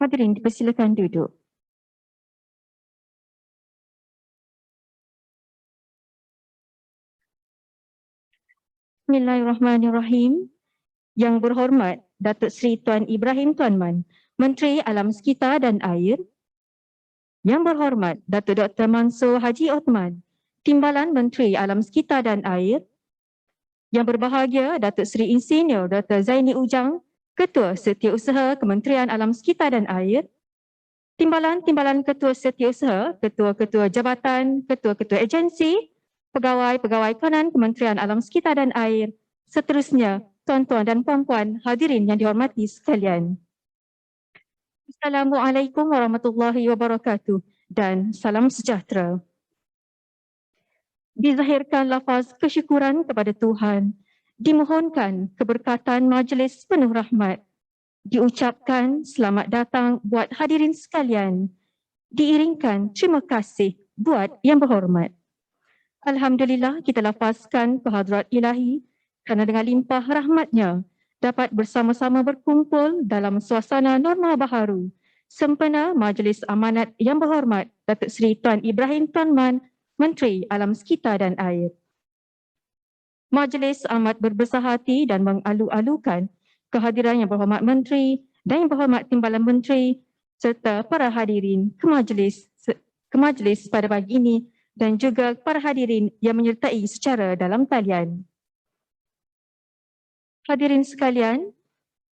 Hadirin dipersilakan duduk. Bismillahirrahmanirrahim. Yang berhormat Datuk Seri Tuan Ibrahim Tuan Man, Menteri Alam Sekitar dan Air. Yang berhormat Datuk Dr. Mansur Haji Othman, Timbalan Menteri Alam Sekitar dan Air. Yang berbahagia Datuk Seri Insinyur Dr. Zaini Ujang, Ketua Setiausaha Kementerian Alam Sekitar dan Air. Timbalan-timbalan Ketua Setiausaha, Ketua-Ketua Jabatan, Ketua-Ketua Agensi, Pegawai-Pegawai Kanan Kementerian Alam Sekitar dan Air, seterusnya tuan-tuan dan puan-puan hadirin yang dihormati sekalian. Assalamualaikum warahmatullahi wabarakatuh dan salam sejahtera. Dizahirkan lafaz kesyukuran kepada Tuhan, dimohonkan keberkatan majlis penuh rahmat, diucapkan selamat datang buat hadirin sekalian, diiringkan terima kasih buat yang berhormat. Alhamdulillah kita lafazkan kehadrat ilahi kerana dengan limpah rahmatnya dapat bersama-sama berkumpul dalam suasana norma baharu sempena Majlis Amanat Yang Berhormat Datuk Seri Tuan Ibrahim Tuan Man, Menteri Alam Sekitar dan Air. Majlis amat berbesar hati dan mengalu-alukan kehadiran Yang Berhormat Menteri dan Yang Berhormat Timbalan Menteri serta para hadirin ke majlis pada pagi ini dan juga para hadirin yang menyertai secara dalam talian. Hadirin sekalian,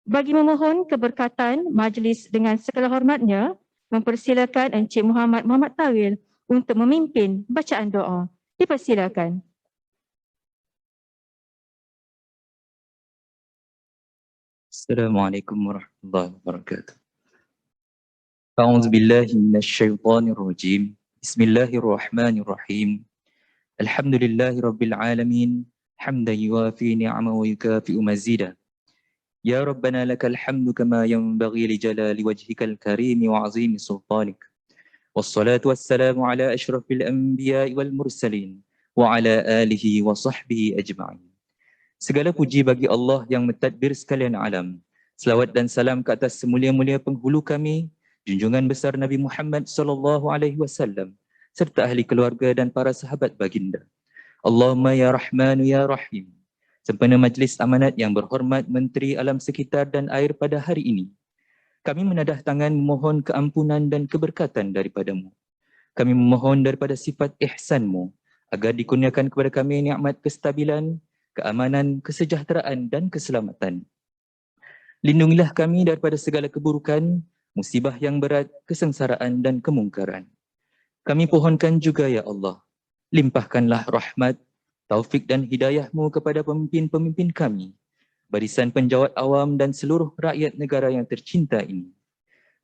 bagi memohon keberkatan majlis dengan segala hormatnya, mempersilakan Encik Muhammad Tawil untuk memimpin bacaan doa. Dipersilakan. Assalamualaikum warahmatullahi wabarakatuh. A'udzu billahi minasyaitonir rajim. Bismillahirrahmanirrahim. Alhamdulillahi rabbil alamin. Hamdan yuwafi ni'amahu wa yukafi'u mazida. Ya Rabbana lakal hamdu kama yanbaghi li jalali wajhikal karim wa 'azimi sultanik. Wassalatu wassalamu ala asyrafil anbiya'i wal mursalin wa ala alihi wa sahbihi ajma'in. Segala puji bagi Allah yang mentadbir sekalian alam. Selawat dan salam ke atas semulia-mulia penghulu kami, junjungan besar Nabi Muhammad sallallahu alaihi wasallam serta ahli keluarga dan para sahabat baginda. Allahumma ya Rahmanu ya Rahim. Sempena majlis amanat yang berhormat Menteri Alam Sekitar dan Air pada hari ini, kami menadah tangan memohon keampunan dan keberkatan daripadamu. Kami memohon daripada sifat ihsanmu agar dikurniakan kepada kami nikmat kestabilan, keamanan, kesejahteraan dan keselamatan. Lindungilah kami daripada segala keburukan, musibah yang berat, kesengsaraan dan kemungkaran. Kami pohonkan juga ya Allah, limpahkanlah rahmat, taufik dan hidayahmu kepada pemimpin-pemimpin kami, barisan penjawat awam dan seluruh rakyat negara yang tercinta ini.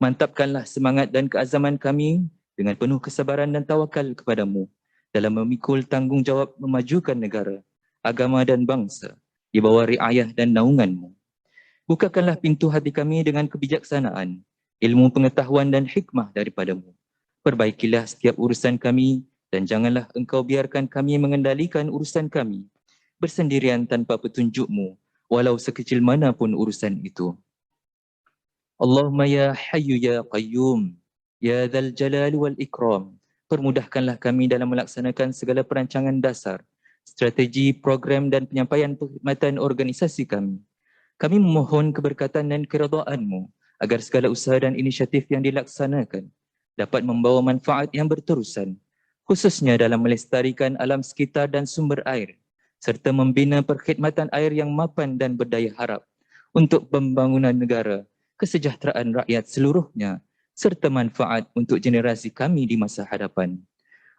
Mantapkanlah semangat dan keazaman kami dengan penuh kesabaran dan tawakal kepadamu dalam memikul tanggungjawab memajukan negara, agama dan bangsa di bawah riayah dan naunganmu. Bukakanlah pintu hati kami dengan kebijaksanaan, ilmu pengetahuan dan hikmah daripadamu. Perbaikilah setiap urusan kami dan janganlah engkau biarkan kami mengendalikan urusan kami bersendirian tanpa petunjukmu, walau sekecil manapun urusan itu. Allahumma ya Hayyu ya Qayyum, ya Dzal Jalali wal Ikram, permudahkanlah kami dalam melaksanakan segala perancangan dasar, strategi, program dan penyampaian perkhidmatan organisasi kami. Kami memohon keberkatan dan keredaan-Mu agar segala usaha dan inisiatif yang dilaksanakan dapat membawa manfaat yang berterusan, khususnya dalam melestarikan alam sekitar dan sumber air, serta membina perkhidmatan air yang mapan dan berdaya harap untuk pembangunan negara, kesejahteraan rakyat seluruhnya, serta manfaat untuk generasi kami di masa hadapan.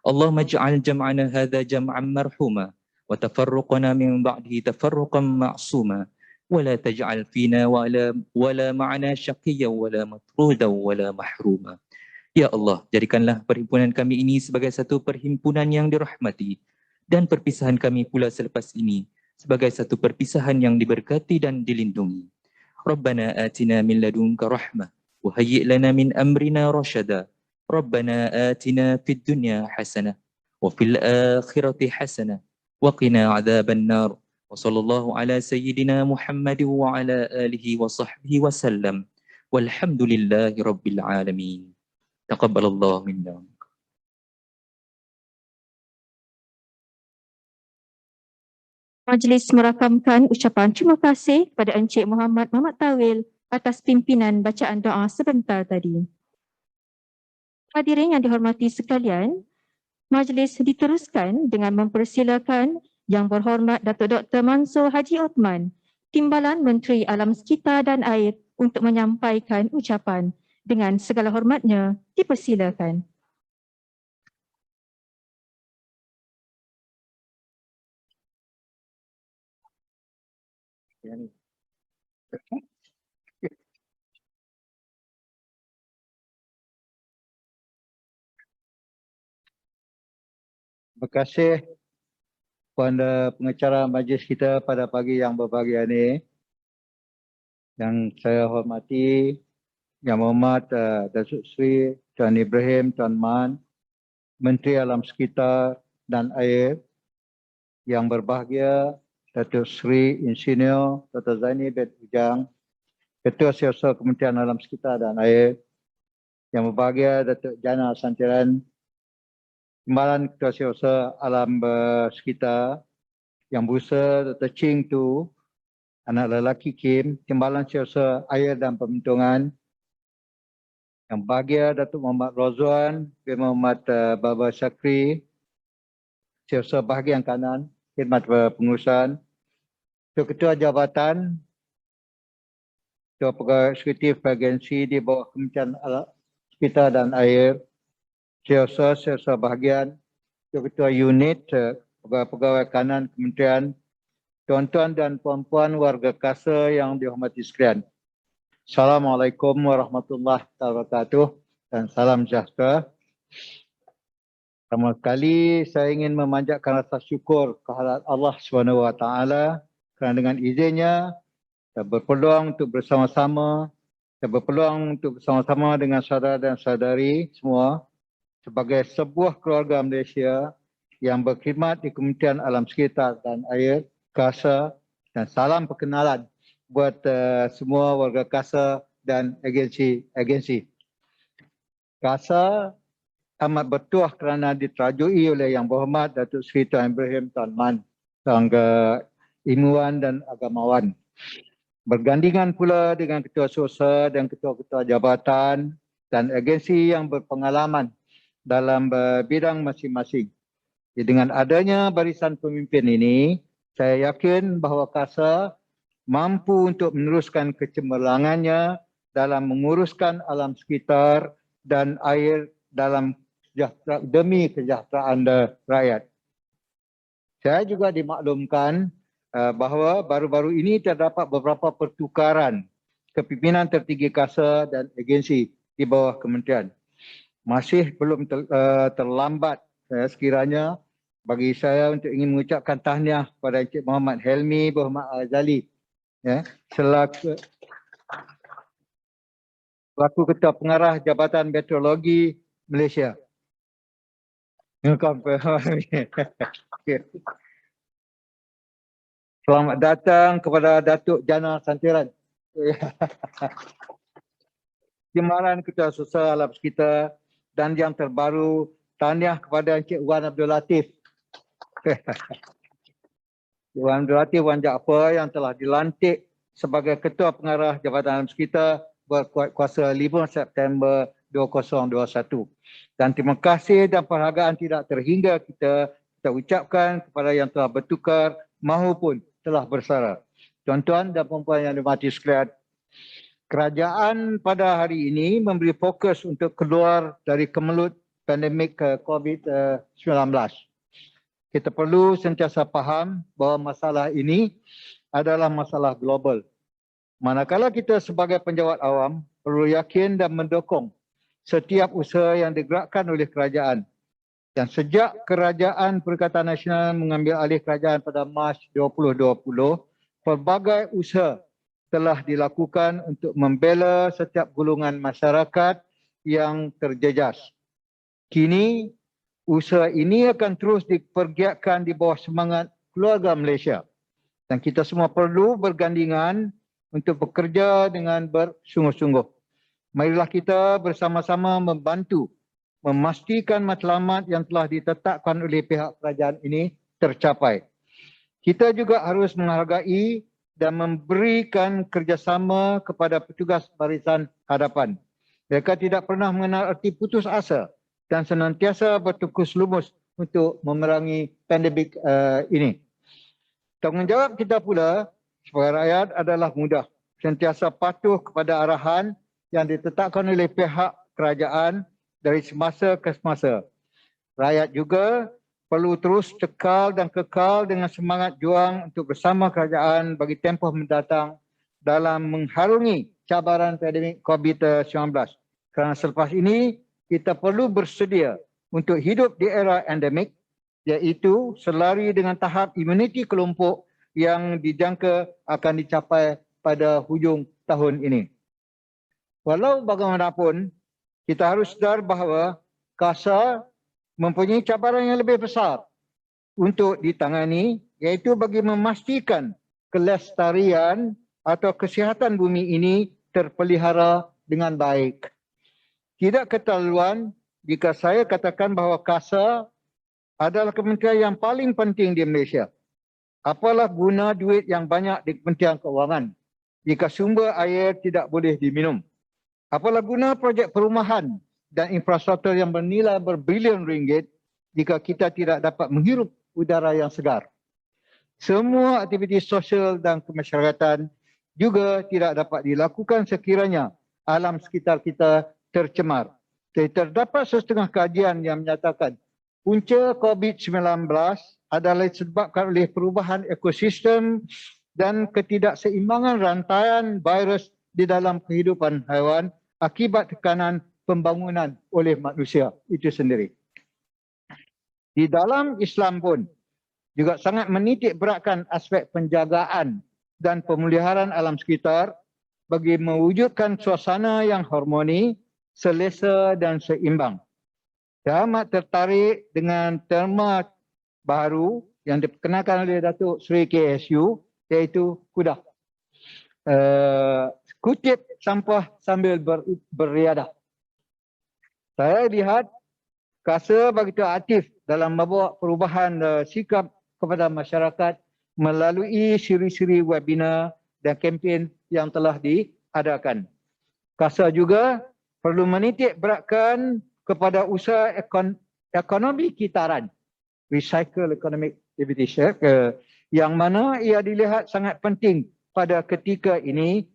Allahumma ja'al jam'ana hadha jam'an marhuma wa tafarruqana min ba'dihi tafarruqan ma'suma wa la taj'al fina wala ma'ana syaqiyyan wala matrudan wala mahruma. Ya Allah, jadikanlah perhimpunan kami ini sebagai satu perhimpunan yang dirahmati dan perpisahan kami pula selepas ini sebagai satu perpisahan yang diberkati dan dilindungi. Rabbana atina min ladunka rahmah wa hayyi' lana min amrina rasyada. Rabbana atina fid dunya hasanah wa fil akhirati hasanah wa qina adzaban nar. Wa sallallahu ala sayyidina Muhammad wa ala alihi wa sahbihi wa sallam. Walhamdulillahi Rabbil Alamin. Taqabbalallahu minna. Majlis merakamkan ucapan terima kasih kepada Encik Muhammad Muhammad Tawil atas pimpinan bacaan doa sebentar tadi. Hadirin yang dihormati sekalian, majlis diteruskan dengan mempersilakan Yang Berhormat Datuk Dr. Mansur Haji Othman, Timbalan Menteri Alam Sekitar dan Air untuk menyampaikan ucapan. Dengan segala hormatnya, dipersilakan. Terima kasih kepada pengacara majlis kita pada pagi yang berbahagia ini. Yang saya hormati Yang Berhormat Datuk Seri Tuan Ibrahim Tuan Man, Menteri Alam Sekitar dan Air. Yang berbahagia Datuk Seri Insinyur Dr. Zaini bin Ujang, Ketua Siasat Kementerian Alam Sekitar dan Air. Yang berbahagia Datuk Jana Santiran, Timbalan Ketua Siasat Alam Sekitar. Yang Busa Dr. Ching Tu, anak lelaki Kim, Timbalan Siasat Air dan Pembentungan. Yang bahagia Datuk Muhammad Rozwan bin Muhammad Baba Syakri, Siasat Bahagian Kanan, Khidmat Pengurusan. Ketua Jabatan, Ketua Pegawai Eksekutif Agensi di bawah Kementerian Alam Sekitar dan Air, Siasat Bahagian, Ketua Unit Pegawai Kanan Kementerian, tuan-tuan dan puan-puan warga Kasa yang dihormati sekalian. Assalamualaikum warahmatullahi wabarakatuh dan salam sejahtera. Pertama kali saya ingin memanjatkan rasa syukur kehadirat Allah SWT kerana dengan izinnya saya berpeluang untuk bersama-sama dengan saudara dan saudari semua sebagai sebuah keluarga Malaysia yang berkhidmat di Kementerian Alam Sekitar dan Air, KASA, dan salam perkenalan buat semua warga KASA dan agensi. KASA amat bertuah kerana diterajui oleh Yang Berhormat Datuk Seri Tuan Ibrahim Tuan Man, seorang ilmuwan dan agamawan. Bergandingan pula dengan ketua SOSA dan ketua-ketua jabatan dan agensi yang berpengalaman dalam bidang masing-masing. Dengan adanya barisan pemimpin ini, saya yakin bahawa KASA mampu untuk meneruskan kecemerlangannya dalam menguruskan alam sekitar dan air demi kesejahteraan rakyat. Saya juga dimaklumkan bahawa baru-baru ini terdapat beberapa pertukaran kepimpinan tertinggi KASA dan agensi di bawah kementerian. Masih belum terlambat sekiranya bagi saya untuk ingin mengucapkan tahniah kepada Encik Muhammad Helmi Berhormat Azali selaku Ketua Pengarah Jabatan Meteorologi Malaysia. Selamat datang kepada Datuk Jana Santiran, Timbalan Ketua Sosial Alam Sekitar, dan yang terbaru tahniah kepada Encik Wan Abdul Latif. Wan Abdul Latif Wan Jaafar yang telah dilantik sebagai Ketua Pengarah Jabatan Alam Sekitar berkuasa 5 September 2021. Dan terima kasih dan penghargaan tidak terhingga kita ucapkan kepada yang telah bertukar maupun telah bersara. Tuan-tuan dan puan-puan yang dihormati sekalian, kerajaan pada hari ini memberi fokus untuk keluar dari kemelut pandemik COVID-19. Kita perlu sentiasa faham bahawa masalah ini adalah masalah global. Manakala kita sebagai penjawat awam perlu yakin dan mendukung setiap usaha yang digerakkan oleh kerajaan. Dan sejak Kerajaan Perikatan Nasional mengambil alih kerajaan pada Mac 2020, pelbagai usaha telah dilakukan untuk membela setiap golongan masyarakat yang terjejas. Kini, usaha ini akan terus dipergiatkan di bawah semangat keluarga Malaysia. Dan kita semua perlu bergandingan untuk bekerja dengan bersungguh-sungguh. Marilah kita bersama-sama membantu memastikan matlamat yang telah ditetapkan oleh pihak kerajaan ini tercapai. Kita juga harus menghargai dan memberikan kerjasama kepada petugas barisan hadapan. Mereka tidak pernah mengenal arti putus asa dan senantiasa bertukus lumus untuk memerangi pandemik ini. Tanggungjawab kita pula sebagai rakyat adalah mudah. Sentiasa patuh kepada arahan yang ditetapkan oleh pihak kerajaan dari semasa ke semasa. Rakyat juga perlu terus kekal dan kekal dengan semangat juang untuk bersama kerajaan bagi tempoh mendatang dalam mengharungi cabaran pandemik COVID-19. Kerana selepas ini, kita perlu bersedia untuk hidup di era endemik, iaitu selari dengan tahap imuniti kelompok yang dijangka akan dicapai pada hujung tahun ini. Walau bagaimanapun, kita harus sedar bahawa KASA mempunyai cabaran yang lebih besar untuk ditangani, iaitu bagi memastikan kelestarian atau kesihatan bumi ini terpelihara dengan baik. Tidak keterlaluan jika saya katakan bahawa KASA adalah kementerian yang paling penting di Malaysia. Apalah guna duit yang banyak di Kementerian Keuangan jika sumber air tidak boleh diminum? Apalah guna projek perumahan dan infrastruktur yang bernilai berbilion ringgit jika kita tidak dapat menghirup udara yang segar? Semua aktiviti sosial dan kemasyarakatan juga tidak dapat dilakukan sekiranya alam sekitar kita tercemar. Terdapat setengah kajian yang menyatakan punca COVID-19 adalah disebabkan oleh perubahan ekosistem dan ketidakseimbangan rantaian virus di dalam kehidupan haiwan akibat tekanan pembangunan oleh manusia itu sendiri. Di dalam Islam pun juga sangat menitik beratkan aspek penjagaan dan pemeliharaan alam sekitar bagi mewujudkan suasana yang harmoni, selesa dan seimbang. Saya amat tertarik dengan terma baru yang diperkenalkan oleh Datuk Seri KSU, iaitu kudah. Kutip sampah sambil beriadah. Saya lihat KASA begitu aktif dalam membawa perubahan sikap kepada masyarakat melalui siri-siri webinar dan kempen yang telah diadakan. KASA juga perlu menitik beratkan kepada usaha ekonomi kitaran, recycle economic activities, yang mana ia dilihat sangat penting pada ketika ini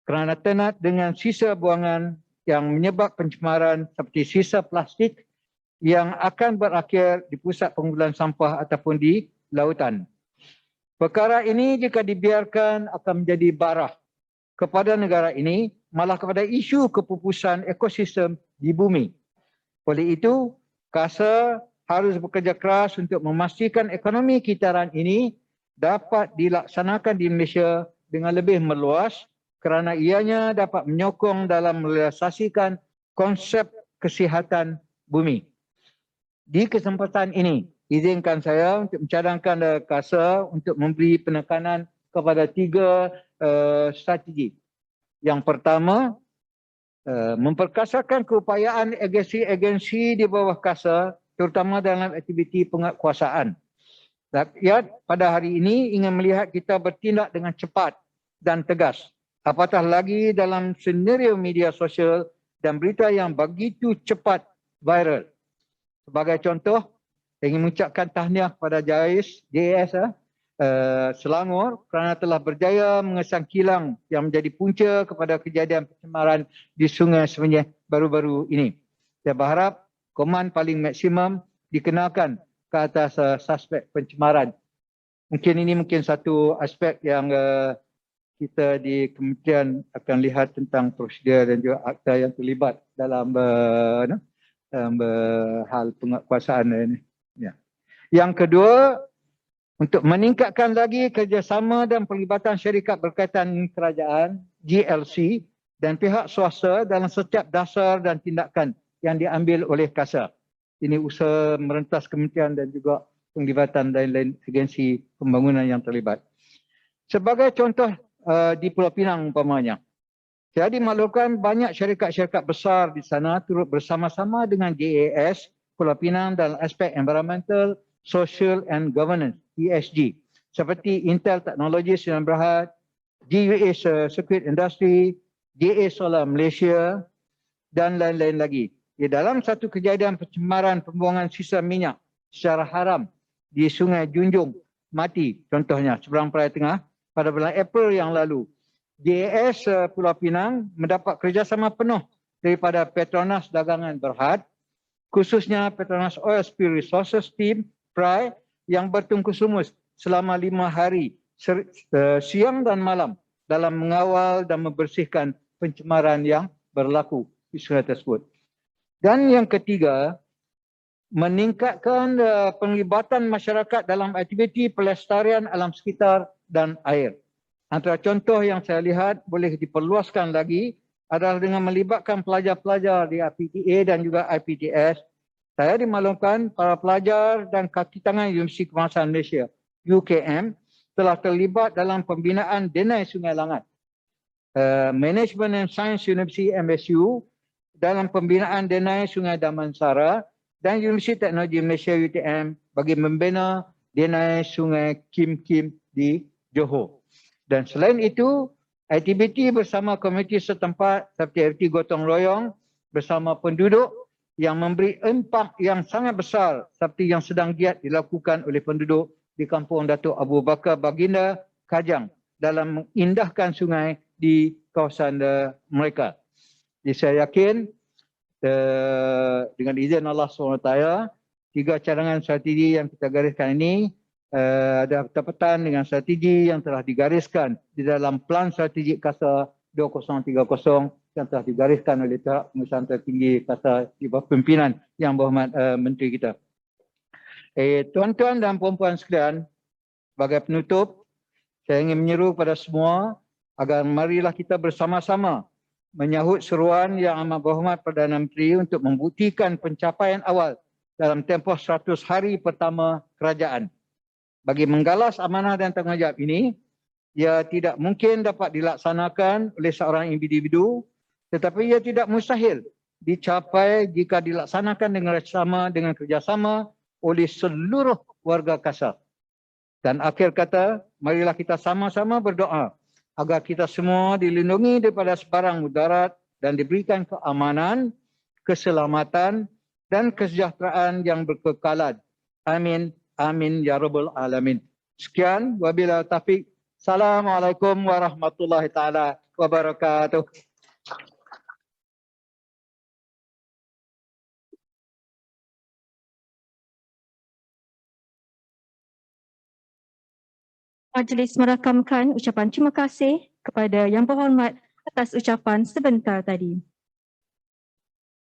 kerana tenat dengan sisa buangan yang menyebab pencemaran seperti sisa plastik yang akan berakhir di pusat pengumpulan sampah ataupun di lautan. Perkara ini jika dibiarkan akan menjadi barah kepada negara ini, malah kepada isu kepupusan ekosistem di bumi. Oleh itu, KASA harus bekerja keras untuk memastikan ekonomi kitaran ini dapat dilaksanakan di Malaysia dengan lebih meluas kerana ianya dapat menyokong dalam merealisasikan konsep kesihatan bumi. Di kesempatan ini, izinkan saya untuk mencadangkan KASA untuk memberi penekanan kepada 3 strategi. Yang pertama, memperkasakan keupayaan agensi-agensi di bawah KASA terutama dalam aktiviti penguatkuasaan. Rakyat pada hari ini ingin melihat kita bertindak dengan cepat dan tegas. Apatah lagi dalam senario media sosial dan berita yang begitu cepat viral. Sebagai contoh, saya ingin mengucapkan tahniah kepada JAS Selangor kerana telah berjaya mengesang kilang yang menjadi punca kepada kejadian pencemaran di Sungai Semenyih baru-baru ini. Saya berharap koman paling maksimum dikenakan ke atas suspek pencemaran. Mungkin satu aspek yang kita di kementerian akan lihat tentang prosedur dan juga akta yang terlibat dalam hal penguatkuasaan ini. Ya. Yang kedua, untuk meningkatkan lagi kerjasama dan pelibatan syarikat berkaitan kerajaan, GLC dan pihak swasta dalam setiap dasar dan tindakan yang diambil oleh KASA. Ini usaha merentas kementerian dan juga penglibatan lain-lain agensi pembangunan yang terlibat. Sebagai contoh di Pulau Pinang umpamanya, Saya dimaklumkan banyak syarikat-syarikat besar di sana turut bersama-sama dengan JAS Pulau Pinang dalam aspek environmental, social and governance ESG seperti Intel Technologies Sdn Bhd, GUA Circuit Industry, JA Solar Malaysia dan lain-lain lagi. Di dalam satu kejadian pencemaran pembuangan sisa minyak secara haram di Sungai Junjung Mati contohnya seberang Peraya Tengah pada bulan April yang lalu, JAS Pulau Pinang mendapat kerjasama penuh daripada Petronas Dagangan Berhad, khususnya Petronas Oil Spill Resources Team PRI yang bertungkus lumus selama 5 hari siang dan malam dalam mengawal dan membersihkan pencemaran yang berlaku di sungai tersebut. Dan yang ketiga, meningkatkan penglibatan masyarakat dalam aktiviti pelestarian alam sekitar dan air. Antara contoh yang saya lihat boleh diperluaskan lagi adalah dengan melibatkan pelajar-pelajar di IPTA dan juga IPTS. Saya dimaklumkan para pelajar dan kaki tangan Universiti Kebangsaan Malaysia UKM telah terlibat dalam pembinaan Denai Sungai Langat, Management and Science University MSU dalam pembinaan Denai Sungai Damansara dan Universiti Teknologi Malaysia UTM bagi membina Denai Sungai Kim Kim di Johor. Dan selain itu, aktiviti bersama komuniti setempat seperti aktiviti gotong royong bersama penduduk yang memberi impak yang sangat besar seperti yang sedang giat dilakukan oleh penduduk di kampung Datuk Abu Bakar Baginda Kajang dalam mengindahkan sungai di kawasan mereka. Jadi saya yakin dengan izin Allah SWT, 3 cadangan strategi yang kita gariskan ini ada bertepatan dengan strategi yang telah digariskan di dalam Plan Strategik KASA 2030 yang telah digariskan oleh Tahap Pengurusan Tertinggi KASA di bawah pimpinan Yang Berhormat Menteri kita. Tuan-tuan dan puan-puan sekalian, sebagai penutup, saya ingin menyeru kepada semua agar marilah kita bersama-sama menyahut seruan Yang Amat Berhormat Perdana Menteri untuk membuktikan pencapaian awal dalam tempoh 100 hari pertama kerajaan. Bagi menggalas amanah dan tanggungjawab ini, ia tidak mungkin dapat dilaksanakan oleh seorang individu, tetapi ia tidak mustahil dicapai jika dilaksanakan dengan kerjasama oleh seluruh warga KASA. Dan akhir kata, marilah kita sama-sama berdoa agar kita semua dilindungi daripada sebarang mudarat dan diberikan keamanan, keselamatan dan kesejahteraan yang berkekalan. Amin. Amin ya rabbal alamin. Sekian, wabillahi taufiq. Assalamualaikum warahmatullahi taala wabarakatuh. Majlis merakamkan ucapan terima kasih kepada Yang Berhormat atas ucapan sebentar tadi.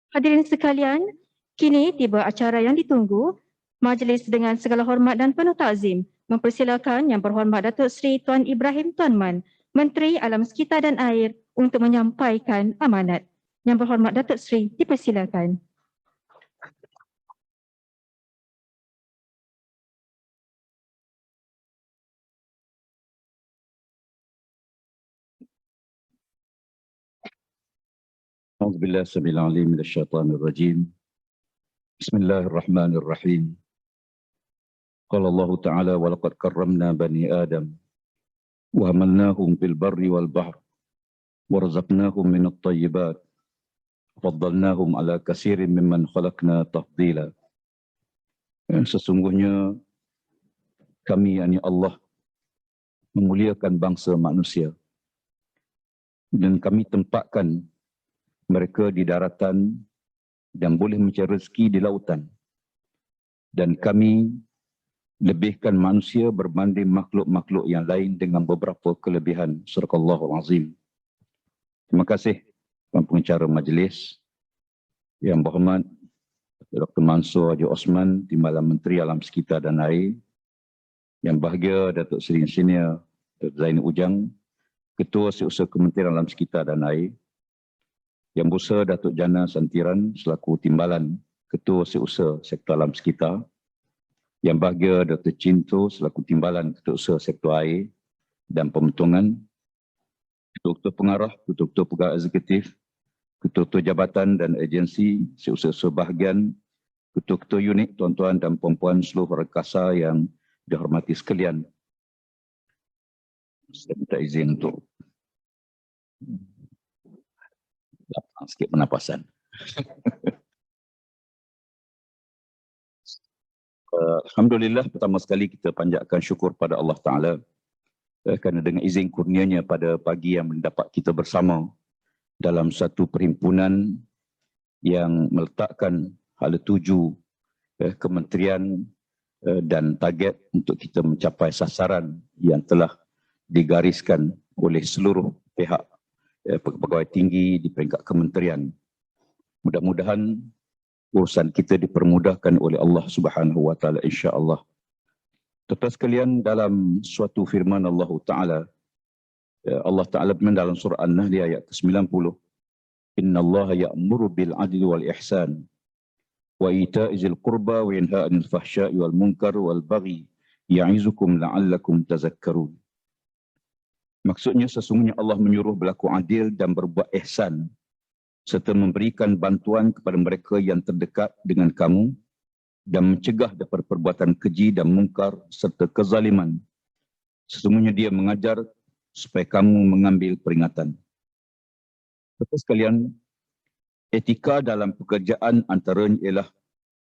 Hadirin sekalian, kini tiba acara yang ditunggu. Majlis dengan segala hormat dan penuh takzim mempersilakan Yang Berhormat Datuk Seri Tuan Ibrahim Tuan Man, Menteri Alam Sekitar dan Air untuk menyampaikan amanat. Yang Berhormat Datuk Seri dipersilakan. A'udzubillahi samil alim minasyaitonir rajim. Bismillahirrahmanirrahim. Qala Allah Ta'ala wa laqad karramna bani Adam wa hamalnahum fil barri wal bahr wa razaqnahum minat thayyibat faddalnahum ala katsirin mimman khalaqna tafdila. Sesungguhnya kami, yakni Allah, memuliakan bangsa manusia dan kami tempatkan mereka di daratan dan boleh mencari rezeki di lautan. Dan kami lebihkan manusia berbanding makhluk-makhluk yang lain dengan beberapa kelebihan. Surahallahul Azim. Terima kasih Tuan Pengacara Majlis, Yang Berhormat Dr. Mansur Haji Osman, Timbalan Menteri Alam Sekitar dan Air, Yang Bahagia Datuk Seri Insinyur Dr. Zaini Ujang, Ketua Setiausaha Kementerian Alam Sekitar dan Air, Yang Besar Datuk Jana Santiran selaku Timbalan Ketua Setiausaha Sektor Alam Sekitar, Yang Bahagia Dr. Cinto selaku Timbalan Ketua Usaha Sektor Air dan Pemotongan, ketua-ketua pengarah, ketua-ketua pegawai eksekutif, ketua-ketua jabatan dan agensi, seusaha bahagian, ketua-ketua unit, tuan-tuan dan puan-puan seluruh rekasa yang dihormati sekalian. Saya minta izin untuk lapang sikit pernafasan. Alhamdulillah, pertama sekali kita panjatkan syukur pada Allah Ta'ala kerana dengan izin kurnianya pada pagi yang mendapat kita bersama dalam satu perhimpunan yang meletakkan hala tuju kementerian dan target untuk kita mencapai sasaran yang telah digariskan oleh seluruh pihak pegawai tinggi di peringkat kementerian. Mudah-mudahan urusan kita dipermudahkan oleh Allah Subhanahu wa taala insya-Allah. Tuan-tuan sekalian, dalam suatu firman Allah Taala, Allah Taala berfirman dalam surah An-Nahl ayat ke-90, "Innallaha ya'muru bil 'adli wal ihsan wa ita'i dzil qurba wa yanha 'anil fahsya'i wal munkar wal baghi ya'izukum la'allakum tazakkarun." Maksudnya sesungguhnya Allah menyuruh berlaku adil dan berbuat ihsan serta memberikan bantuan kepada mereka yang terdekat dengan kamu dan mencegah daripada perbuatan keji dan mungkar serta kezaliman. Sesungguhnya dia mengajar supaya kamu mengambil peringatan. Betul sekalian, etika dalam pekerjaan antaranya ialah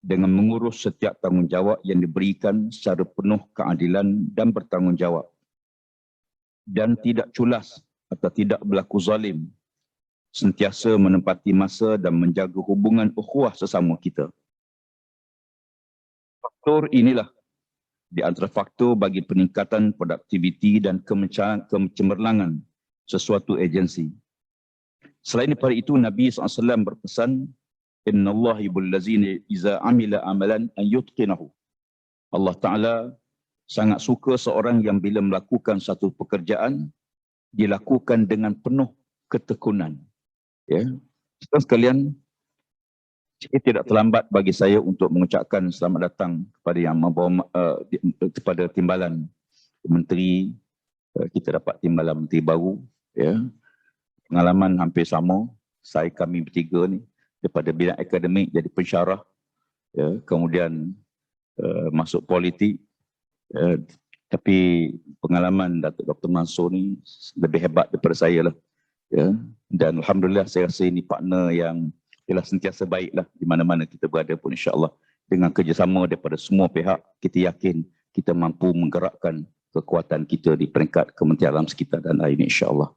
dengan mengurus setiap tanggungjawab yang diberikan secara penuh keadilan dan bertanggungjawab dan tidak culas atau tidak berlaku zalim, sentiasa menempati masa dan menjaga hubungan ukhuwah sesama kita. Faktor inilah di antara faktor bagi peningkatan produktiviti dan kecemerlangan sesuatu agensi. Selain daripada itu, Nabi SAW berpesan, "Inna Allah yuhibbul ladzina iza amila amalan an yutqinahu." Allah Ta'ala sangat suka seorang yang bila melakukan satu pekerjaan, dilakukan dengan penuh ketekunan. Ya, sekalian, tidak terlambat bagi saya untuk mengucapkan selamat datang kepada yang membawa kepada timbalan menteri. Kita dapat timbalan menteri baru. Ya, pengalaman hampir sama. Kami bertiga ni daripada bidang akademik jadi pensyarah. Ya, kemudian masuk politik. Tapi pengalaman Datuk Dr. Mansur ni lebih hebat daripada saya lah. Ya, dan alhamdulillah saya rasa ini partner yang ialah sentiasa baiklah di mana-mana kita berada pun insya-Allah. Dengan kerjasama daripada semua pihak, kita yakin kita mampu menggerakkan kekuatan kita di peringkat kementerian alam sekitar dan lain insya-Allah.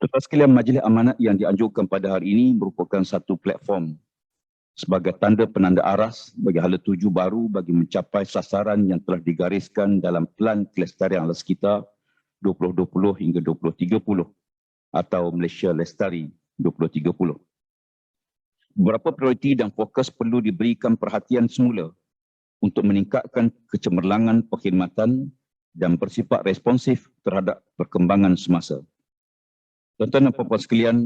Tuan-tuan sekalian, majlis amanat yang dianjurkan pada hari ini merupakan satu platform sebagai tanda penanda aras bagi hala tuju baru bagi mencapai sasaran yang telah digariskan dalam Pelan Kelestarian Alam Sekitar 2020 hingga 2030 atau Malaysia Lestari 2030. Beberapa prioriti dan fokus perlu diberikan perhatian semula untuk meningkatkan kecemerlangan perkhidmatan dan bersifat responsif terhadap perkembangan semasa. Tuan-tuan dan puan-puan sekalian,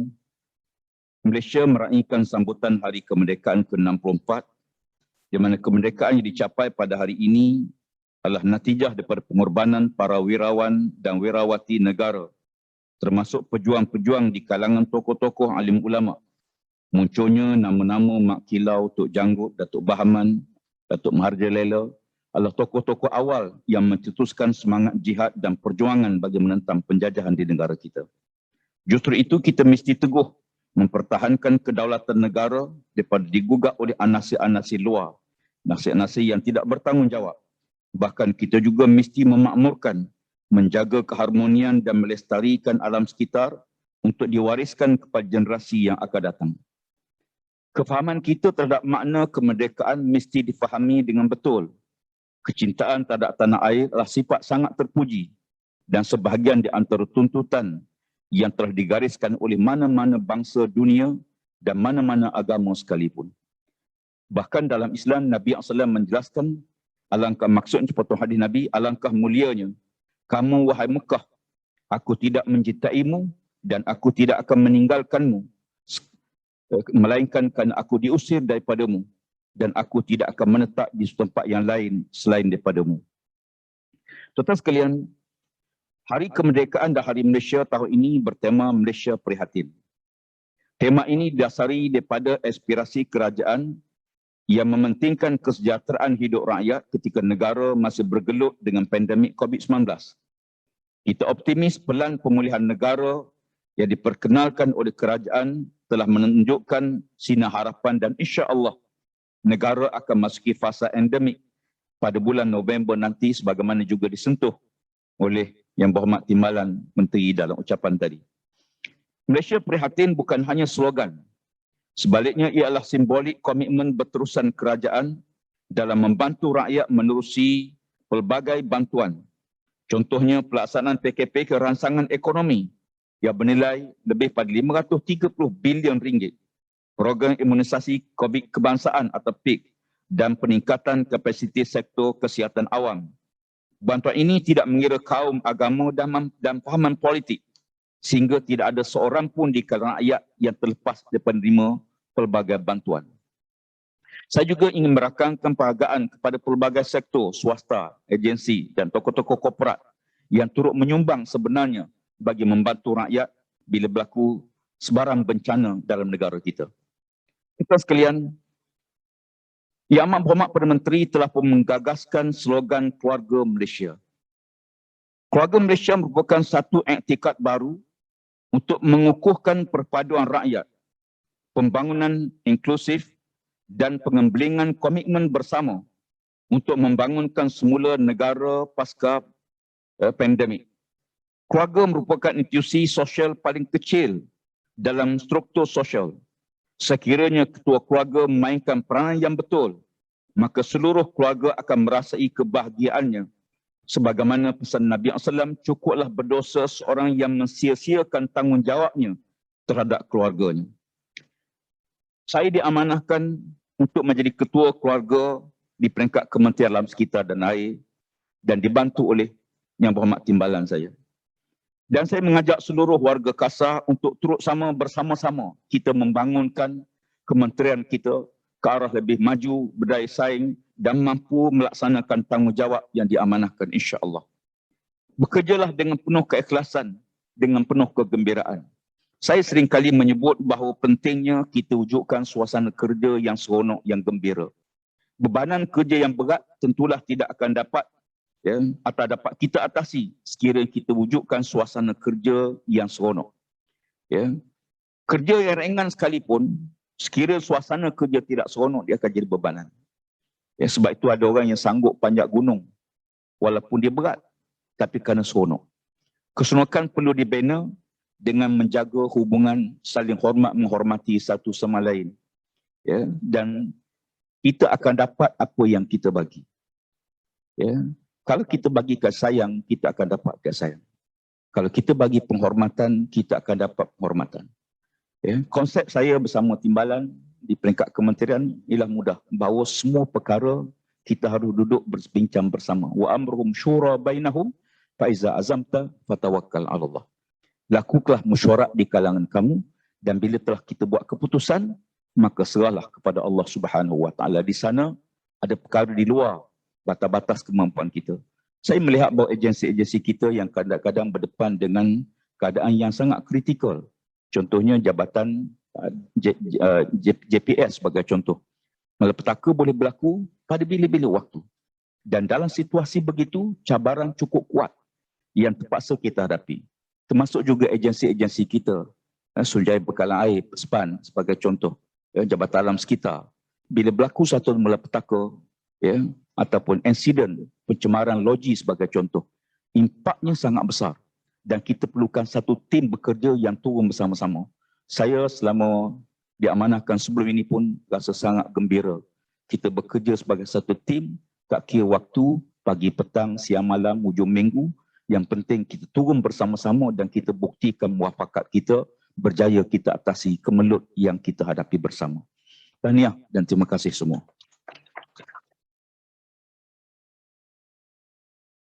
Malaysia meraihkan sambutan Hari Kemerdekaan ke-64 di mana kemerdekaan yang dicapai pada hari ini adalah natijah daripada pengorbanan para wirawan dan wirawati negara, termasuk pejuang-pejuang di kalangan tokoh-tokoh alim ulama. Munculnya nama-nama Mak Kilau, Tok Janggut, Datuk Bahaman, Datuk Mahathir Lela adalah tokoh-tokoh awal yang mencetuskan semangat jihad dan perjuangan bagi menentang penjajahan di negara kita. Justru itu kita mesti teguh mempertahankan kedaulatan negara daripada digugak oleh anasir-anasir luar, anasir-anasir yang tidak bertanggungjawab. Bahkan kita juga mesti memakmurkan, menjaga keharmonian dan melestarikan alam sekitar untuk diwariskan kepada generasi yang akan datang. Kefahaman kita terhadap makna kemerdekaan mesti difahami dengan betul. Kecintaan terhadap tanah air adalah sifat sangat terpuji dan sebahagian di antara tuntutan yang telah digariskan oleh mana-mana bangsa dunia dan mana-mana agama sekalipun. Bahkan dalam Islam, Nabi SAW menjelaskan, alangkah maksudnya sepotong hadis Nabi, alangkah mulianya kamu wahai Mekah, aku tidak mencintaimu dan aku tidak akan meninggalkanmu, melainkan kerana aku diusir daripadamu dan aku tidak akan menetap di tempat yang lain selain daripadamu. Tuan-tuan sekalian, Hari Kemerdekaan dan Hari Malaysia tahun ini bertema Malaysia Prihatin. Tema ini didasari daripada aspirasi kerajaan yang mementingkan kesejahteraan hidup rakyat ketika negara masih bergelut dengan pandemik COVID-19. Kita optimis pelan pemulihan negara yang diperkenalkan oleh kerajaan telah menunjukkan sinar harapan dan insya-Allah negara akan masuki fasa endemik pada bulan November nanti sebagaimana juga disentuh oleh Yang Berhormat Timbalan Menteri dalam ucapan tadi. Malaysia Prihatin bukan hanya slogan. Sebaliknya ialah simbolik komitmen berterusan kerajaan dalam membantu rakyat menerusi pelbagai bantuan. Contohnya pelaksanaan PKP ke rangsangan ekonomi yang bernilai lebih pada 530 bilion ringgit, program imunisasi COVID kebangsaan atau PIK dan peningkatan kapasiti sektor kesihatan awam. Bantuan ini tidak mengira kaum, agama dan fahaman politik sehingga tidak ada seorang pun di kalangan rakyat yang terlepas daripada menerima pelbagai bantuan. Saya juga ingin merakamkan penghargaan kepada pelbagai sektor swasta, agensi dan tokoh-tokoh korporat yang turut menyumbang sebenarnya bagi membantu rakyat bila berlaku sebarang bencana dalam negara kita. Tuan sekalian, Yang Amat Berhormat Perdana Menteri telah pun menggagaskan slogan Keluarga Malaysia. Keluarga Malaysia merupakan satu iktikad baru untuk mengukuhkan perpaduan rakyat, pembangunan inklusif dan pengembelingan komitmen bersama untuk membangunkan semula negara pasca pandemik. Keluarga merupakan institusi sosial paling kecil dalam struktur sosial. Sekiranya ketua keluarga memainkan peranan yang betul, maka seluruh keluarga akan merasai kebahagiaannya. Sebagaimana pesan Nabi SAW, cukuplah berdosa seorang yang mensia-siakan tanggungjawabnya terhadap keluarganya. Saya diamanahkan untuk menjadi ketua keluarga di peringkat Kementerian Alam Sekitar dan Air dan dibantu oleh Yang Berhormat Timbalan saya. Dan saya mengajak seluruh warga Kasar untuk turut bersama-sama kita membangunkan kementerian kita ke arah lebih maju, berdaya saing dan mampu melaksanakan tanggungjawab yang diamanahkan insya-Allah. Bekerjalah dengan penuh keikhlasan, dengan penuh kegembiraan. Saya seringkali menyebut bahawa pentingnya kita wujudkan suasana kerja yang seronok, yang gembira. Bebanan kerja yang berat tentulah tidak akan dapat atau dapat kita atasi sekiranya kita wujudkan suasana kerja yang seronok. Kerja yang ringan sekalipun, sekiranya suasana kerja tidak seronok, dia akan jadi bebanan. Sebab itu ada orang yang sanggup panjat gunung walaupun dia berat, tapi kerana seronok. Keseronokan perlu dibina dengan menjaga hubungan saling hormat menghormati satu sama lain. Dan kita akan dapat apa yang kita bagi. Kalau kita bagi kasih sayang, kita akan dapat kasih sayang. Kalau kita bagi penghormatan, kita akan dapat penghormatan. Konsep saya bersama Timbalan di peringkat kementerian ialah mudah. Bahawa semua perkara kita harus duduk berbincang bersama. Wa amruhum syura bainahum fa iza azamta fatawakkal 'ala Allah. Lakukanlah mesyuarat di kalangan kamu dan bila telah kita buat keputusan, maka serahlah kepada Allah Subhanahu Wa Taala. Di sana ada perkara di luar batas-batas kemampuan kita. Saya melihat bahawa agensi-agensi kita yang kadang-kadang berdepan dengan keadaan yang sangat kritikal. Contohnya jabatan JPS sebagai contoh. Malapetaka boleh berlaku pada bila-bila waktu. Dan dalam situasi begitu, cabaran cukup kuat yang terpaksa kita hadapi. Termasuk juga agensi-agensi kita. Sunjaya Bekalan Air, SPAN sebagai contoh. Jabatan Alam Sekitar. Bila berlaku satu malapetaka, ataupun insiden pencemaran loji sebagai contoh, impaknya sangat besar dan kita perlukan satu tim bekerja yang turun bersama-sama. Saya selama diamanahkan sebelum ini pun rasa sangat gembira. Kita bekerja sebagai satu tim, tak kira waktu, pagi, petang, siang, malam, hujung minggu. Yang penting kita turun bersama-sama dan kita buktikan muafakat kita, berjaya kita atasi kemelut yang kita hadapi bersama. Tahniah dan terima kasih semua.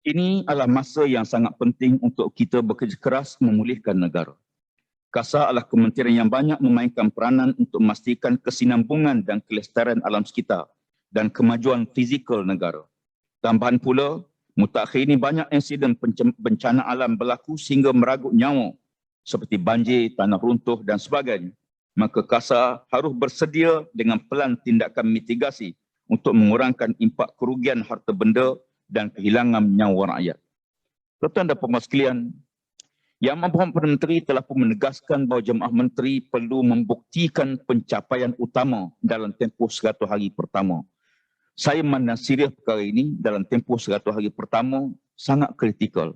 Ini adalah masa yang sangat penting untuk kita bekerja keras memulihkan negara. Kasar adalah kementerian yang banyak memainkan peranan untuk memastikan kesinambungan dan kelestarian alam sekitar dan kemajuan fizikal negara. Tambahan pula, Mutakhir ini banyak insiden bencana alam berlaku sehingga meragut nyawa seperti banjir, tanah runtuh dan sebagainya. Maka KASA harus bersedia dengan pelan tindakan mitigasi untuk mengurangkan impak kerugian harta benda dan kehilangan nyawa rakyat. Tuan-tuan dan puan sekalian, Yang Amat Perdana Menteri telah pun menegaskan bahawa jemaah menteri perlu membuktikan pencapaian utama dalam tempoh 100 hari pertama. Saya memandang serius perkara ini dalam tempoh 100 hari pertama sangat kritikal.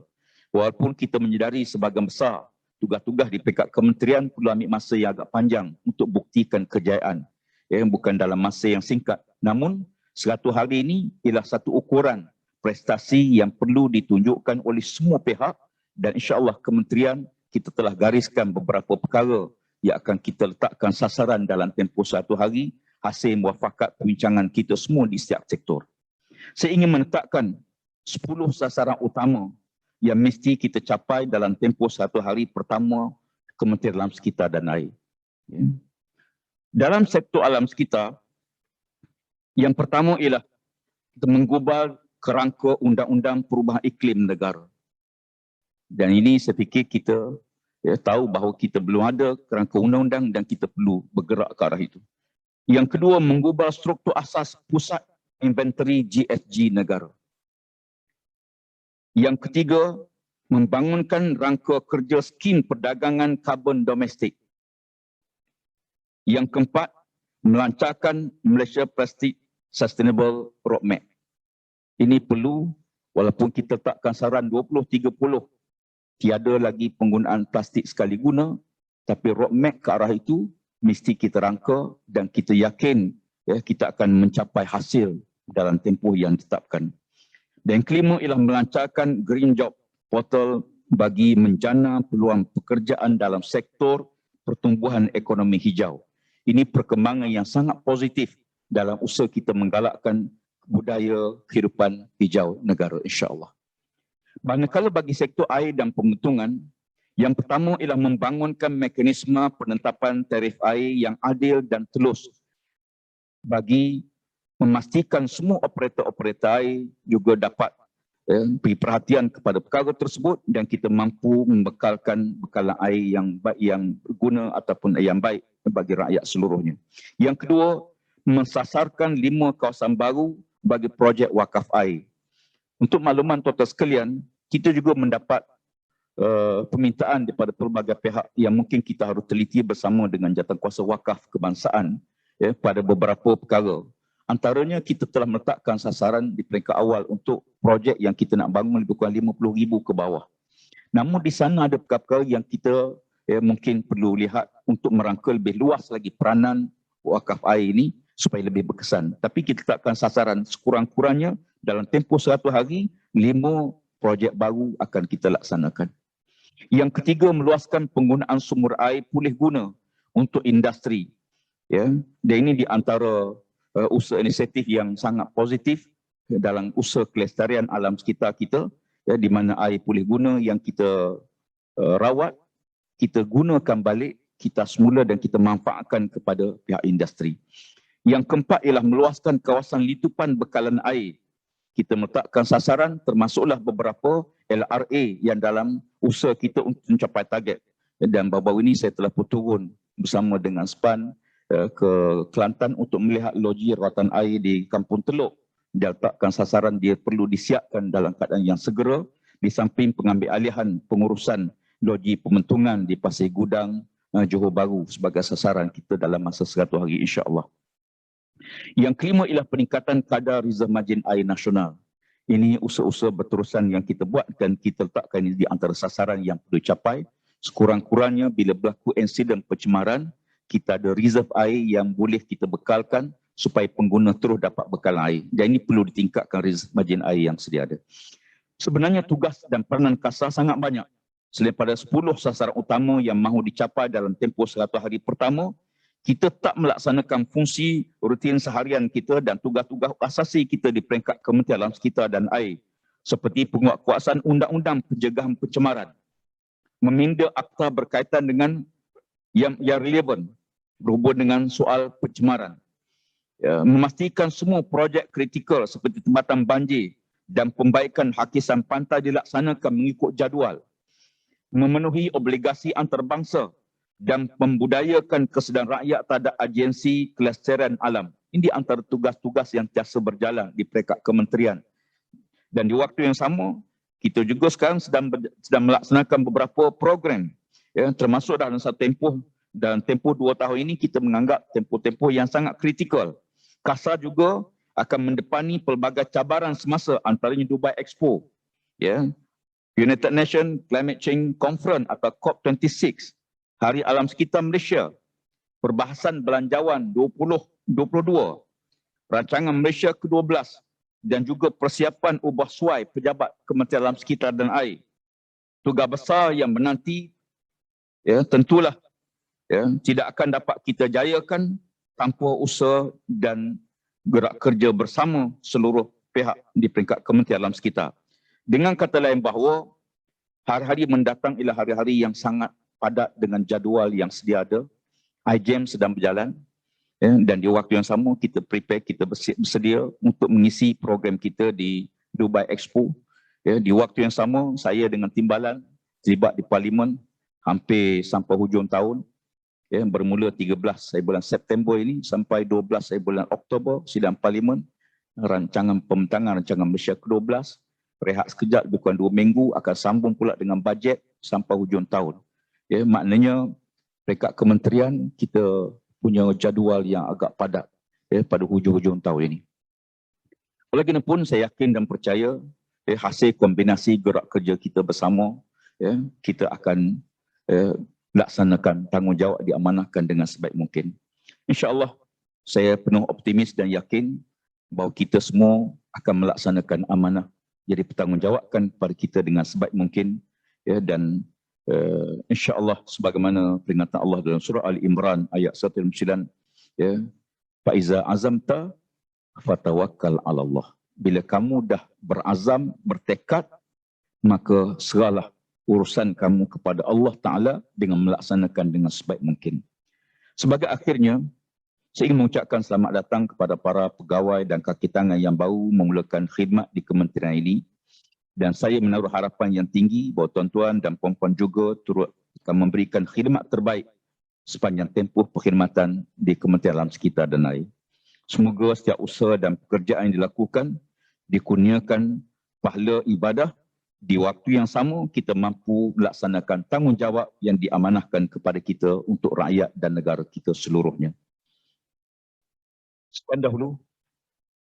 Walaupun kita menyedari sebahagian besar tugas-tugas di peringkat kementerian perlu ambil masa yang agak panjang untuk buktikan kejayaan. Bukan dalam masa yang singkat. Namun 100 hari ini ialah satu ukuran prestasi yang perlu ditunjukkan oleh semua pihak. Dan insya-Allah kementerian kita telah gariskan beberapa perkara yang akan kita letakkan sasaran dalam tempoh 1 hari hasil muafakat perbincangan kita semua di setiap sektor. Saya ingin menetapkan 10 sasaran utama yang mesti kita capai dalam tempoh 1 hari pertama Kementerian Alam Sekitar dan Air. Dalam sektor alam sekitar, yang pertama ialah kita menggubal kerangka Undang-Undang Perubahan Iklim Negara. Dan ini saya fikir kita tahu bahawa kita belum ada kerangka undang-undang dan kita perlu bergerak ke arah itu. Yang kedua, menggubal struktur asas pusat inventory GSG negara. Yang ketiga, membangunkan rangka kerja skim perdagangan karbon domestik. Yang keempat, melancarkan Malaysia Plastic Sustainable Roadmap. Ini perlu, walaupun kita takkan saran 2030, tiada lagi penggunaan plastik sekali guna, tapi roadmap ke arah itu mesti kita rangka dan kita yakin kita akan mencapai hasil dalam tempoh yang ditetapkan. Dan kelima ialah melancarkan Green Job Portal bagi menjana peluang pekerjaan dalam sektor pertumbuhan ekonomi hijau. Ini perkembangan yang sangat positif dalam usaha kita menggalakkan budaya kehidupan hijau negara, insya-Allah. Manakala bagi sektor air dan pengetungan, yang pertama ialah membangunkan mekanisme penetapan tarif air yang adil dan telus bagi memastikan semua operator-operator air juga dapat beri perhatian kepada perkara tersebut dan kita mampu membekalkan bekalan air yang baik, yang berguna ataupun yang baik bagi rakyat seluruhnya. Yang kedua, mensasarkan 5 kawasan baru bagi projek wakaf air. Untuk makluman tuan-tuan sekalian, kita juga mendapat permintaan daripada pelbagai pihak yang mungkin kita harus teliti bersama dengan Jawatankuasa Wakaf Kebangsaan pada beberapa perkara. Antaranya kita telah meletakkan sasaran di peringkat awal untuk projek yang kita nak bangun lebih kurang 50,000 ke bawah. Namun di sana ada perkara-perkara yang kita mungkin perlu lihat untuk merangka lebih luas lagi peranan wakaf air ini supaya lebih berkesan. Tapi kita letakkan sasaran sekurang-kurangnya dalam tempoh 100 hari, 5 projek baru akan kita laksanakan. Yang ketiga, meluaskan penggunaan sumber air pulih guna untuk industri. Dan ini di antara usaha inisiatif yang sangat positif dalam usaha kelestarian alam sekitar kita, di mana air pulih guna yang kita rawat, kita gunakan balik, kita semula dan kita manfaatkan kepada pihak industri. Yang keempat ialah meluaskan kawasan litupan bekalan air. Kita meletakkan sasaran termasuklah beberapa LRA yang dalam usaha kita untuk mencapai target. Dan baru-baru ini saya telah turun bersama dengan SPAN ke Kelantan untuk melihat loji rawatan air di Kampung Teluk. Dia letakkan sasaran dia perlu disiapkan dalam keadaan yang segera di samping pengambil alihan pengurusan loji pementungan di Pasir Gudang, Johor Bahru sebagai sasaran kita dalam masa 100 hari insya-Allah. Yang kelima ialah peningkatan kadar reserve margin air nasional. Ini usaha-usaha berterusan yang kita buat dan kita letakkan ini di antara sasaran yang perlu dicapai. Sekurang-kurangnya bila berlaku insiden pencemaran, kita ada reserve air yang boleh kita bekalkan supaya pengguna terus dapat bekalan air. Dan ini perlu ditingkatkan reserve margin air yang sedia ada. Sebenarnya tugas dan peranan KASA sangat banyak. Selain pada 10 sasaran utama yang mahu dicapai dalam tempoh 100 hari pertama, kita tak melaksanakan fungsi rutin seharian kita dan tugas-tugas asasi kita di peringkat Kementerian Alam Sekitar dan Air seperti penguatkuasaan undang-undang pencegahan pencemaran, meminda akta berkaitan dengan yang relevan berhubung dengan soal pencemaran, memastikan semua projek kritikal seperti tempatan banjir dan pembaikan hakisan pantai dilaksanakan mengikut jadual, memenuhi obligasi antarabangsa dan membudayakan kesedaran rakyat terhadap agensi kelestarian alam. Ini di antara tugas-tugas yang biasa berjalan di peringkat kementerian. Dan di waktu yang sama, kita juga sekarang sedang melaksanakan beberapa program, ya, termasuk dalam satu tempoh, dan tempoh 2 tahun ini kita menganggap tempoh-tempoh yang sangat kritikal. KASA juga akan mendepani pelbagai cabaran semasa, antaranya Dubai Expo, ya, United Nations Climate Change Conference atau COP26, Hari Alam Sekitar Malaysia, Perbahasan Belanjawan 2022, Rancangan Malaysia ke-12 dan juga persiapan ubah suai pejabat Kementerian Alam Sekitar dan Air. Tugas besar yang menanti, ya, tentulah, ya, tidak akan dapat kita jayakan tanpa usaha dan gerak kerja bersama seluruh pihak di peringkat Kementerian Alam Sekitar. Dengan kata lain bahawa hari-hari mendatang ialah hari-hari yang sangat padat dengan jadual yang sedia ada. IJM sedang berjalan, ya, dan di waktu yang sama kita prepare, kita bersedia untuk mengisi program kita di Dubai Expo. Ya, di waktu yang sama saya dengan timbalan terlibat di Parlimen hampir sampai hujung tahun. Ya, bermula 13 bulan September ini sampai 12 bulan Oktober sidang Parlimen, rancangan pembentangan rancangan Malaysia ke-12. Rehat sekejap bukan 2 minggu, akan sambung pula dengan bajet sampai hujung tahun. Ya, maknanya peringkat kementerian kita punya jadual yang agak padat, ya, pada hujung-hujung tahun ini. Walaupun saya yakin dan percaya, ya, hasil kombinasi gerak kerja kita bersama, ya, kita akan laksanakan tanggungjawab diamanahkan dengan sebaik mungkin. InsyaAllah saya penuh optimis dan yakin bahawa kita semua akan melaksanakan amanah jadi bertanggungjawabkan pada kita dengan sebaik mungkin, ya, dan insya-Allah sebagaimana peringatan Allah dalam surah Ali Imran ayat 109, ya, fa iza azamta fatawakkal 'ala Allah. Bila kamu dah berazam, bertekad, maka serahlah urusan kamu kepada Allah Taala dengan melaksanakan dengan sebaik mungkin. Sebagai akhirnya, saya ingin mengucapkan selamat datang kepada para pegawai dan kaki tangan yang baru memulakan khidmat di kementerian ini. Dan saya menaruh harapan yang tinggi bahawa tuan-tuan dan puan-puan juga turut akan memberikan khidmat terbaik sepanjang tempoh perkhidmatan di Kementerian Alam Sekitar dan Air. Semoga setiap usaha dan pekerjaan yang dilakukan dikurniakan pahala ibadah. Di waktu yang sama kita mampu melaksanakan tanggungjawab yang diamanahkan kepada kita untuk rakyat dan negara kita seluruhnya. Sekian dahulu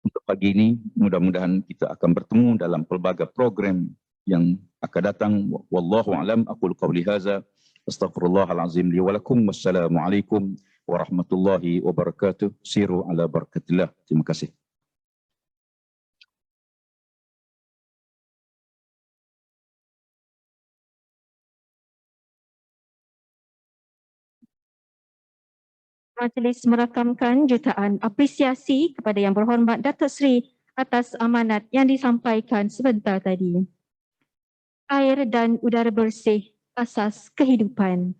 untuk pagi ini, mudah-mudahan kita akan bertemu dalam pelbagai program yang akan datang. Wallahu a'lam, aqulu qawli hadza, astaghfirullahalazim li wa lakum, wassalamualaikum warahmatullahi wabarakatuh. Siru ala barakatillah. Terima kasih. Majlis merakamkan jutaan apresiasi kepada Yang Berhormat Datuk Seri atas amanat yang disampaikan sebentar tadi. Air dan udara bersih, asas kehidupan.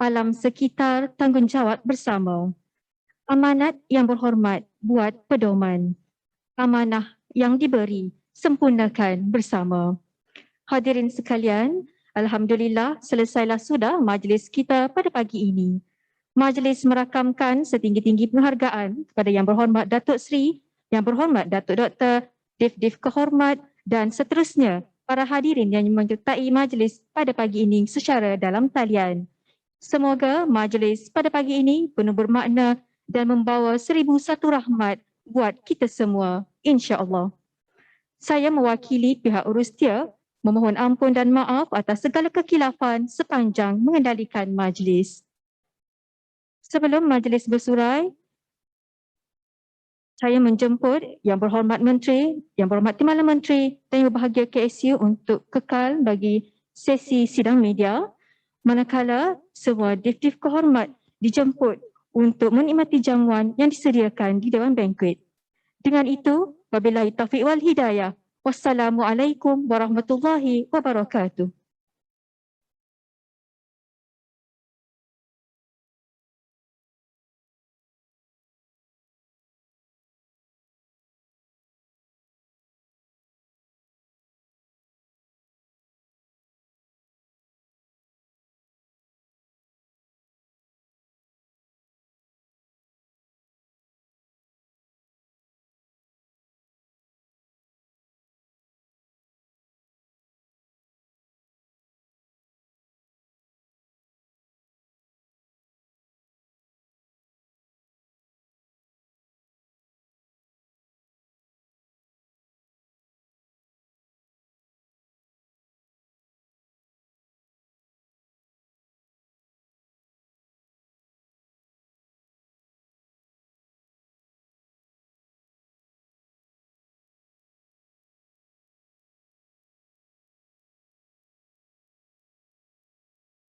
Alam sekitar, tanggungjawab bersama. Amanat Yang Berhormat buat pedoman. Amanah yang diberi, sempurnakan bersama. Hadirin sekalian, alhamdulillah selesailah sudah majlis kita pada pagi ini. Majlis merakamkan setinggi-tinggi penghargaan kepada Yang Berhormat Datuk Seri, Yang Berhormat Datuk Dr. Div Kehormat dan seterusnya para hadirin yang menyertai majlis pada pagi ini secara dalam talian. Semoga majlis pada pagi ini penuh bermakna dan membawa 1001 rahmat buat kita semua, insya-Allah. Saya mewakili pihak urustia memohon ampun dan maaf atas segala kekhilafan sepanjang mengendalikan majlis. Sebelum majlis bersurai, saya menjemput Yang Berhormat Menteri, Yang Berhormat Timbalan Menteri dan Yang Berbahagia KSU untuk kekal bagi sesi sidang media, manakala semua Div Kehormat dijemput untuk menikmati jamuan yang disediakan di Dewan Bankuet. Dengan itu, wabillahi taufiq wal hidayah. Wassalamualaikum warahmatullahi wabarakatuh.